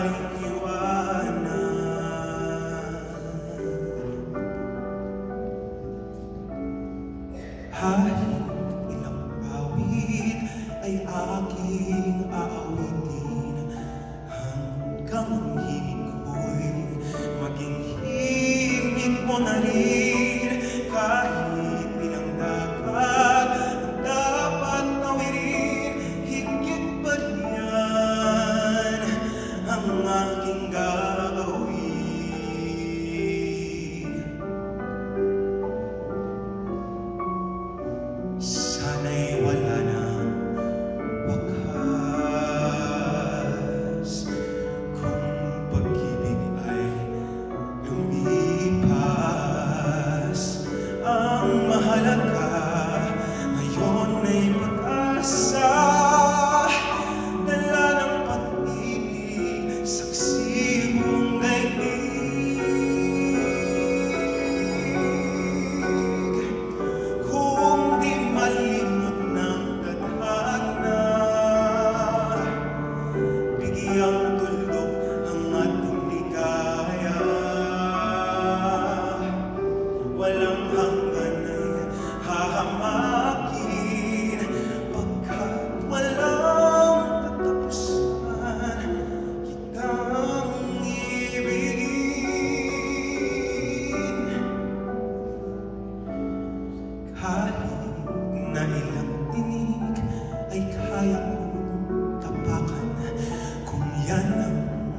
maaaring iwanan. Kahit ilang awit ay aking aawitin, hanggang ang himig ko'y maging himig mo na rin. Kahit ilang dapat ang dapat tawirin, higit pa riyan ang aking gagawin. Sana'y wala ng wakas, kung pag-ibig ay lumipas. Ang mahalaga ngayon ay pag-asa, dala ng pag-ibig, saksi mong daigdig. Kung di malimot ng tadhana, bigyang tuldok ang ating ligaya. Walang hanggan ay hahamakin, pagkat walang katapusan kitang ibigin. Kahit na ilang tinig ay kaya kong tapakan, kung yan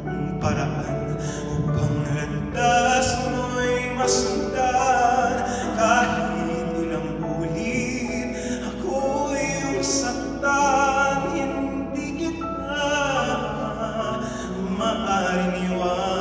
ang paraan upang landas mo'y masundan. Kahit ilang ulit ako'y iyong saktan, hindi kita maaaring iwanan.